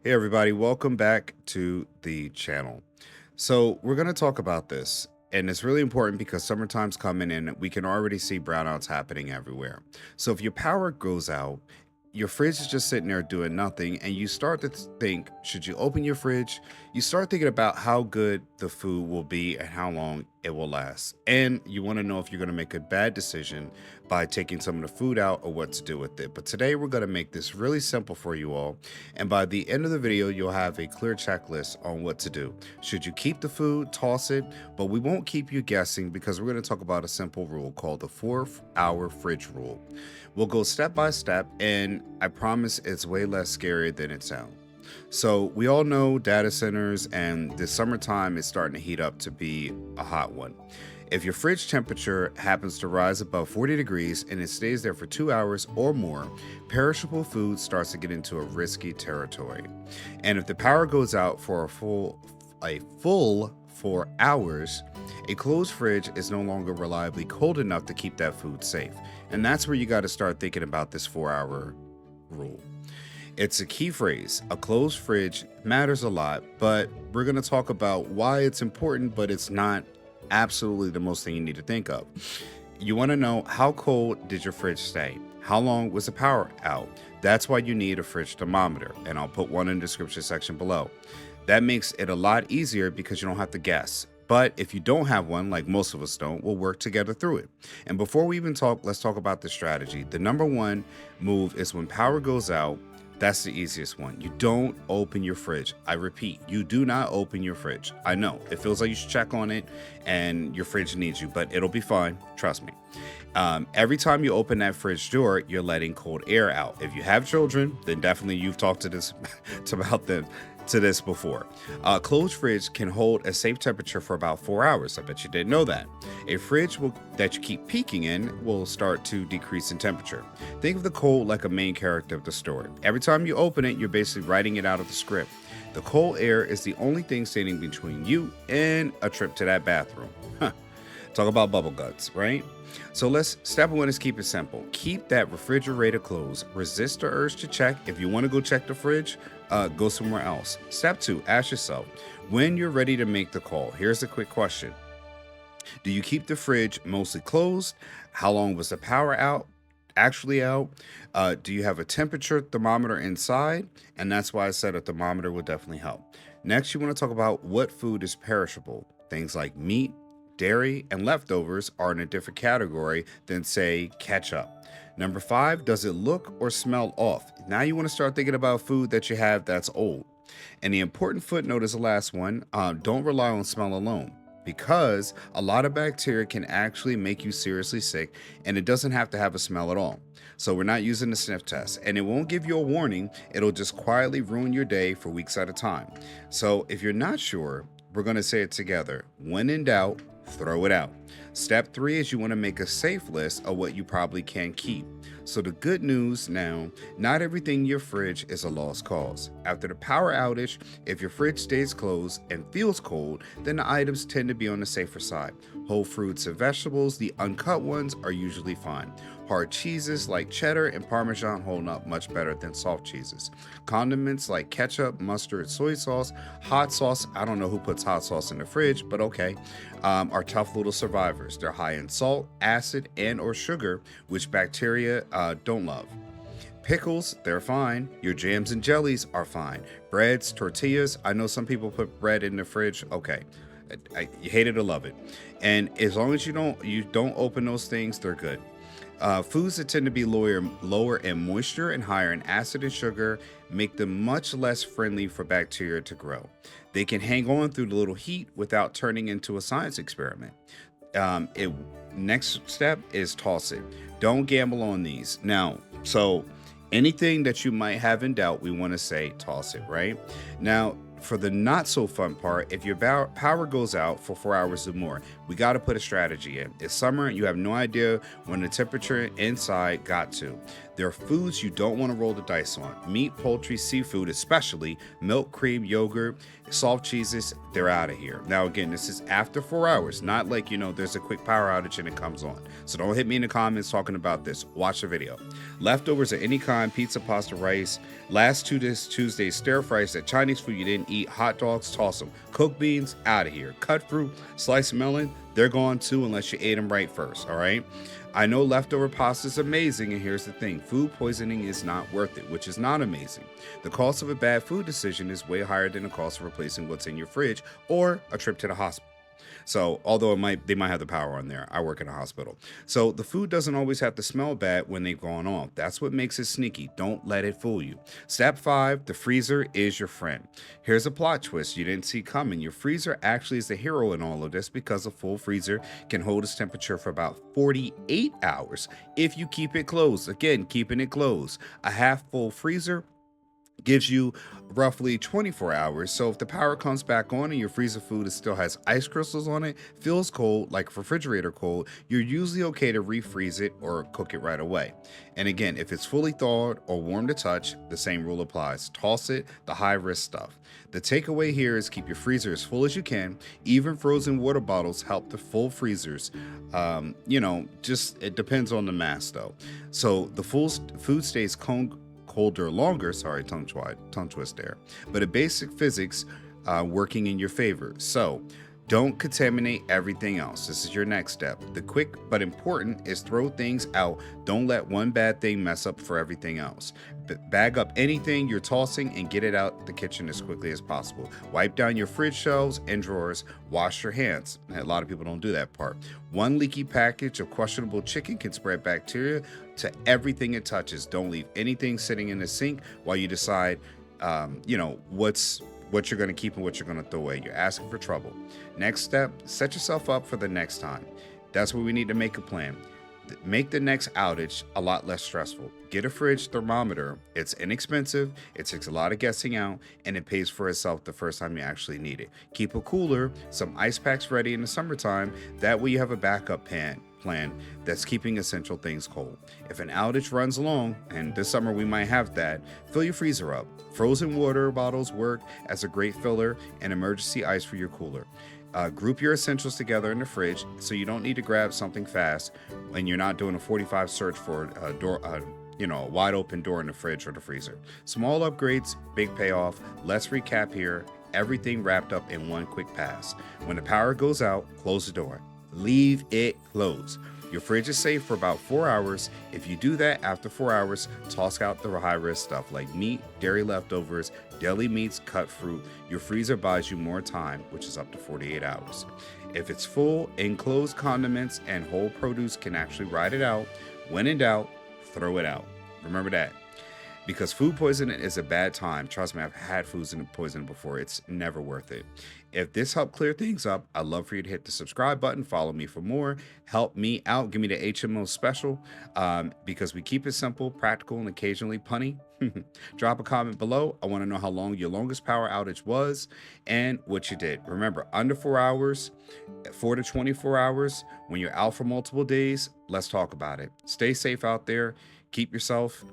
Hey everybody, welcome back to the channel. So we're going to talk about this, and it's really important because summertime's coming and we can already see brownouts happening everywhere. So if your power goes out, your fridge is just sitting there doing nothing, and you start to think, should you open your fridge? You start thinking about how good the food will be and how long it will last. And you want to know if you're going to make a bad decision by taking some of the food out or what to do with it. But today we're going to make this really simple for you all. And by the end of the video, you'll have a clear checklist on what to do. Should you keep the food, toss it, but we won't keep you guessing because we're going to talk about a simple rule called the 4-hour fridge rule. We'll go step by step, and I promise it's way less scary than it sounds. So we all know data centers, and the summertime is starting to heat up to be a hot one. If your fridge temperature happens to rise above 40 degrees and it stays there for 2 hours or more, perishable food starts to get into a risky territory. And if the power goes out for a full 4 hours, a closed fridge is no longer reliably cold enough to keep that food safe. And that's where you got to start thinking about this 4-hour rule. It's a key phrase. A closed fridge matters a lot, but we're going to talk about why it's important, but it's not absolutely the most thing you need to think of. You want to know, how cold did your fridge stay? How long was the power out? That's why you need a fridge thermometer, and I'll put one in the description section below. That makes it a lot easier because you don't have to guess. But if you don't have one, like most of us don't, we'll work together through it. And before we even talk, let's talk about the strategy. The number one move is when power goes out. That's the easiest one. You don't open your fridge. I repeat, you do not open your fridge. I know it feels like you should check on it and your fridge needs you, but it'll be fine. Trust me. Every time you open that fridge door, you're letting cold air out. If you have children, then definitely you've talked to this about them to this before. A closed fridge can hold a safe temperature for about 4 hours. I bet you didn't know that. A fridge that you keep peeking in will start to decrease in temperature. Think of the cold like a main character of the story. Every time you open it, you're basically writing it out of the script. The cold air is the only thing standing between you and a trip to that bathroom. Talk about bubble guts, right? So step one is keep it simple. Keep that refrigerator closed. Resist the urge to check. If you want to go check the fridge, go somewhere else. Step two, ask yourself, when you're ready to make the call, here's a quick question. Do you keep the fridge mostly closed? How long was the power actually out? Do you have a temperature thermometer inside? And that's why I said a thermometer would definitely help. Next, you want to talk about what food is perishable. Things like meat, dairy, and leftovers are in a different category than, say, ketchup. Number 5, does it look or smell off? Now you want to start thinking about food that you have that's old. And the important footnote is the last one. Don't rely on smell alone, because a lot of bacteria can actually make you seriously sick, and it doesn't have to have a smell at all. So we're not using the sniff test, and it won't give you a warning. It'll just quietly ruin your day for weeks at a time. So if you're not sure, we're going to say it together. When in doubt, throw it out. Step 3 is you want to make a safe list of what you probably can keep. So the good news now, not everything in your fridge is a lost cause. After the power outage, if your fridge stays closed and feels cold, then the items tend to be on the safer side. Whole fruits and vegetables, the uncut ones, are usually fine. Hard cheeses like cheddar and Parmesan hold up much better than soft cheeses. Condiments like ketchup, mustard, soy sauce, hot sauce, I don't know who puts hot sauce in the fridge, but okay, are tough little survivors. They're high in salt, acid, and or sugar, which bacteria don't love. Pickles, they're fine. Your jams and jellies are fine. Breads, tortillas, I know some people put bread in the fridge. Okay, you hate it or love it. And as long as you don't open those things, they're good. Foods that tend to be lower in moisture and higher in acid and sugar make them much less friendly for bacteria to grow. They can hang on through the little heat without turning into a science experiment. Next step is toss it. Don't gamble on these. Now, so anything that you might have in doubt, we want to say toss it, right? Now, for the not so fun part, if your power goes out for 4 hours or more, we got to put a strategy in. It's summer and you have no idea when the temperature inside got to. There are foods you don't want to roll the dice on. Meat, poultry, seafood, especially milk, cream, yogurt, soft cheeses, they're out of here. Now, again, this is after 4 hours, not like, there's a quick power outage and it comes on. So don't hit me in the comments talking about this. Watch the video. Leftovers of any kind, pizza, pasta, rice, last Tuesday, stir fries, that Chinese food you didn't eat, hot dogs, toss them. Cooked beans, out of here. Cut fruit, sliced melon, they're gone too unless you ate them right first, all right? I know leftover pasta is amazing, and here's the thing. Food poisoning is not worth it, which is not amazing. The cost of a bad food decision is way higher than the cost of replacing what's in your fridge or a trip to the hospital. So, although they might have the power on there, I work in a hospital. So the food doesn't always have to smell bad when they've gone off. That's what makes it sneaky. Don't let it fool you. Step 5, the freezer is your friend. Here's a plot twist you didn't see coming. Your freezer actually is the hero in all of this because a full freezer can hold its temperature for about 48 hours if you keep it closed. Again, keeping it closed. A half full freezer gives you roughly 24 hours. So if the power comes back on and your freezer food still has ice crystals on it, feels cold, like refrigerator cold, you're usually okay to refreeze it or cook it right away. And again, if it's fully thawed or warm to touch, the same rule applies. Toss it, the high risk stuff. The takeaway here is keep your freezer as full as you can. Even frozen water bottles help the full freezers. It depends on the mass though. So the full food stays colder longer, sorry, tongue twist there, but a basic physics working in your favor. So don't contaminate everything else. This is your next step. The quick but important is throw things out. Don't let one bad thing mess up for everything else. Bag up anything you're tossing and get it out the kitchen as quickly as possible. Wipe down your fridge shelves and drawers. Wash your hands. A lot of people don't do that part. One leaky package of questionable chicken can spread bacteria to everything it touches. Don't leave anything sitting in the sink while you decide, what you're going to keep and what you're going to throw away. You're asking for trouble. Next step, set yourself up for the next time. That's where we need to make a plan. Make the next outage a lot less stressful. Get a fridge thermometer. It's inexpensive, it takes a lot of guessing out, and it pays for itself the first time you actually need it. Keep a cooler, some ice packs ready in the summertime. That way you have a backup plan that's keeping essential things cold. If an outage runs long, and this summer we might have that, fill your freezer up. Frozen water bottles work as a great filler and emergency ice for your cooler. Group your essentials together in the fridge so you don't need to grab something fast when you're not doing a 45 search for a wide open door in the fridge or the freezer. Small upgrades, big payoff. Let's recap here. Everything wrapped up in one quick pass. When the power goes out, close the door. Leave it closed. Your fridge is safe for about 4 hours. If you do that after 4 hours, toss out the high-risk stuff like meat, dairy leftovers, deli meats, cut fruit. Your freezer buys you more time, which is up to 48 hours. If it's full, enclosed condiments and whole produce can actually ride it out. When in doubt, throw it out. Remember that. Because food poisoning is a bad time. Trust me, I've had food poisoning before. It's never worth it. If this helped clear things up, I'd love for you to hit the subscribe button. Follow me for more. Help me out. Give me the HMO special because we keep it simple, practical, and occasionally punny. Drop a comment below. I want to know how long your longest power outage was and what you did. Remember, under 4 hours, 4 to 24 hours, when you're out for multiple days, let's talk about it. Stay safe out there. Keep yourself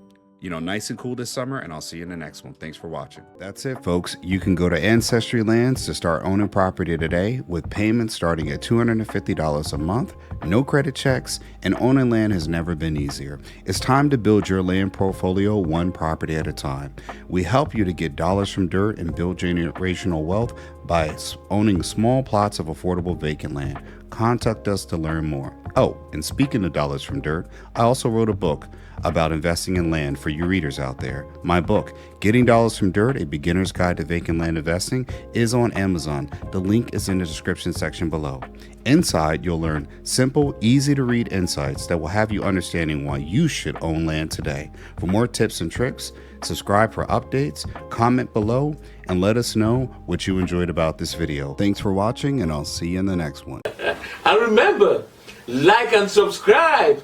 nice and cool this summer, and I'll see you in the next one. Thanks for watching. That's it, folks. You can go to Ancestry Lands to start owning property today with payments starting at $250 a month, no credit checks, and owning land has never been easier. It's time to build your land portfolio one property at a time. We help you to get dollars from dirt and build generational wealth by owning small plots of affordable vacant land. Contact us to learn more. Oh, and speaking of dollars from dirt, I also wrote a book about investing in land for you readers out there. My book, Getting Dollars from Dirt, A Beginner's Guide to Vacant Land Investing, is on Amazon. The link is in the description section below. Inside, you'll learn simple, easy to read insights that will have you understanding why you should own land today. For more tips and tricks, subscribe for updates, comment below, and let us know what you enjoyed about this video. Thanks for watching, and I'll see you in the next one. And remember, like and subscribe.